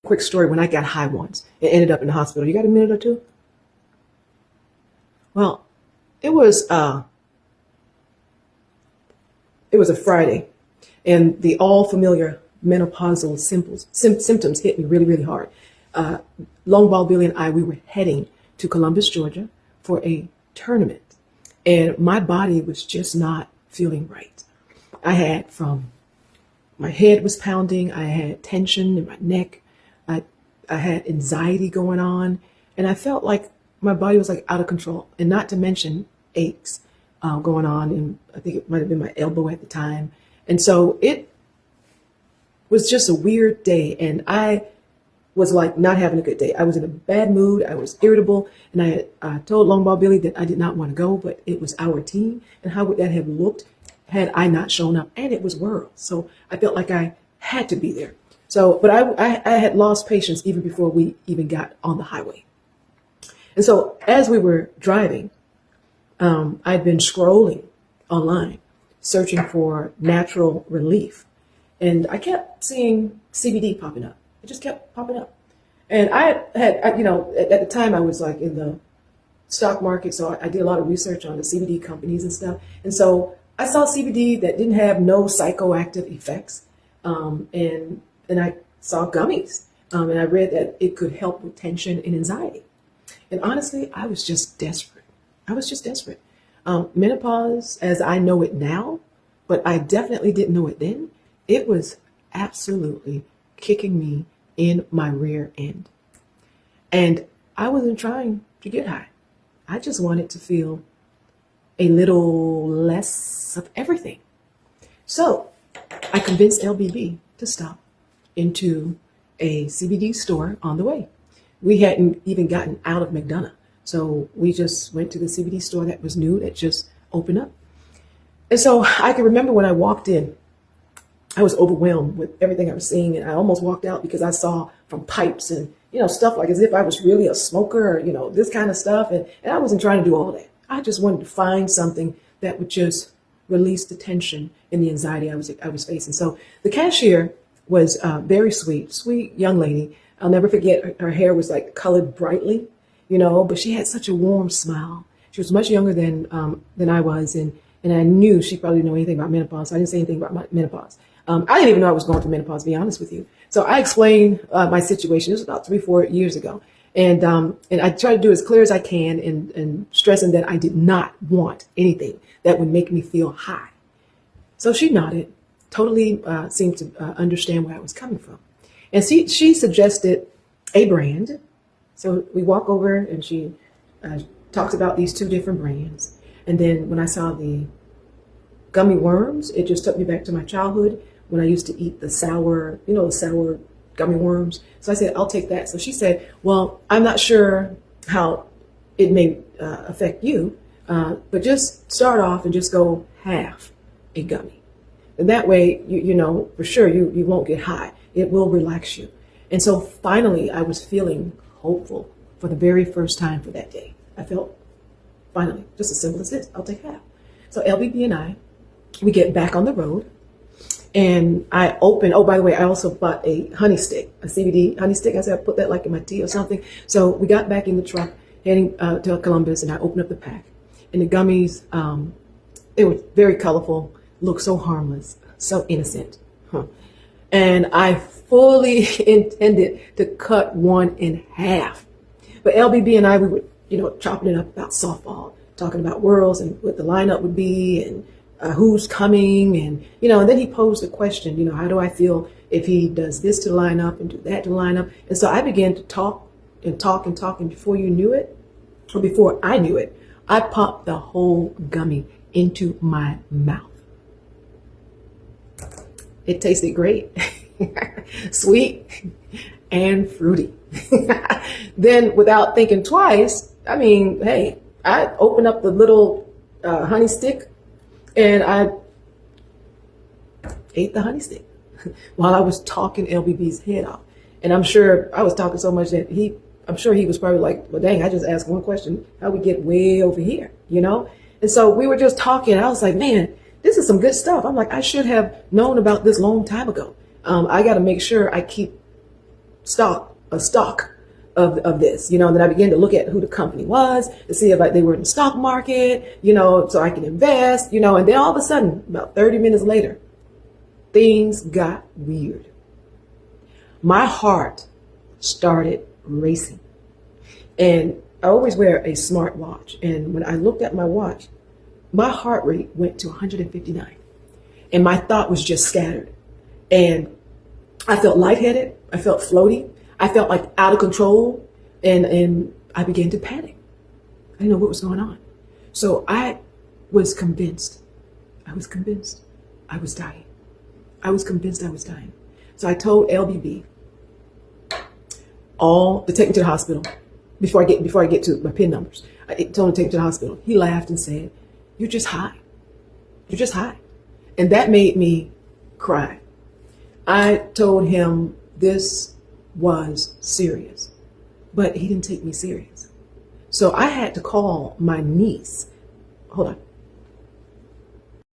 quick story when I got high once and ended up in the hospital. You got a minute or two? Well, it was uh, it was a Friday, and the all familiar menopausal symptoms hit me really, really hard. Uh, Long Ball Billy and I, we were heading to Columbus, Georgia for a tournament, and my body was just not feeling right. I had from my head was pounding, I had tension in my neck, I, I had anxiety going on, and I felt like my body was like out of control, and not to mention aches going on. And I think it might have been my elbow at the time. And so it was just a weird day. And I was like not having a good day. I was in a bad mood. I was irritable. And I told Long Ball Billy that I did not want to go, but it was our team. And how would that have looked had I not shown up? And it was World. So I felt like I had to be there. So, but I had lost patience even before we even got on the highway. And so as we were driving, I'd been scrolling online, searching for natural relief. And I kept seeing CBD popping up. It just kept popping up. And at the time I was like in the stock market. So I did a lot of research on the CBD companies and stuff. And so I saw CBD that didn't have no psychoactive effects. And I saw gummies. And I read that it could help with tension and anxiety. And honestly, I was just desperate. I was just desperate. Menopause, as I know it now, but I definitely didn't know it then, it was absolutely kicking me in my rear end. And I wasn't trying to get high. I just wanted to feel a little less of everything. So I convinced LBB to stop into a CBD store on the way. We hadn't even gotten out of McDonough. So we just went to the CBD store that was new, that just opened up. And so I can remember when I walked in, I was overwhelmed with everything I was seeing. And I almost walked out because I saw from pipes and, stuff like as if I was really a smoker or, this kind of stuff. And I wasn't trying to do all that. I just wanted to find something that would just release the tension and the anxiety I was facing. So the cashier was very sweet young lady. I'll never forget her hair was like colored brightly, but she had such a warm smile. She was much younger than I was. And I knew she probably didn't know anything about menopause. So I didn't say anything about menopause. I didn't even know I was going through menopause, to be honest with you. So I explained my situation. It was about 3-4 years ago. And I tried to do as clear as I can and stressing that I did not want anything that would make me feel high. So she nodded, totally seemed to understand where I was coming from. And she suggested a brand. So we walk over and she talks about these two different brands. And then when I saw the gummy worms, it just took me back to my childhood when I used to eat the sour gummy worms. So I said, I'll take that. So she said, well, I'm not sure how it may affect you, but just start off and just go half a gummy. And that way, for sure, you won't get high. It will relax you. And so finally, I was feeling hopeful for the very first time for that day. I felt finally, just as simple as this, I'll take half. So LBB and I, we get back on the road and I open, oh, by the way, I also bought a honey stick, a CBD honey stick. I said, I put that like in my tea or something. So we got back in the truck heading to Columbus and I opened up the pack and the gummies, they were very colorful, looked so harmless, so innocent. And I fully intended to cut one in half. But LBB and I, we were, chopping it up about softball, talking about worlds and what the lineup would be and who's coming. And, and then he posed a question, how do I feel if he does this to the lineup and do that to the lineup? And so I began to talk. And before you knew it, or before I knew it, I popped the whole gummy into my mouth. It tasted great, sweet and fruity. Then without thinking twice, hey, I opened up the little honey stick and I ate the honey stick while I was talking LBB's head off. And I'm sure I was talking so much that I'm sure he was probably like, well, dang, I just asked one question. How we get way over here, And so we were just talking. I was like, man, this is some good stuff. I'm like, I should have known about this long time ago. I got to make sure I keep a stock of this, and then I began to look at who the company was to see if they were in the stock market, so I can invest, and then all of a sudden, about 30 minutes later, things got weird. My heart started racing. And I always wear a smart watch. And when I looked at my watch, my heart rate went to 159. And my thought was just scattered. And I felt lightheaded. I felt floaty. I felt like out of control. And I began to panic. I didn't know what was going on. So I was convinced. I was convinced I was dying. I was convinced I was dying. So I told LBB to take me to the hospital before I get to my PIN numbers. I told him to take me to the hospital. He laughed and said, "You're just high. You're just high." And that made me cry. I told him this was serious, but he didn't take me serious. So I had to call my niece. Hold on.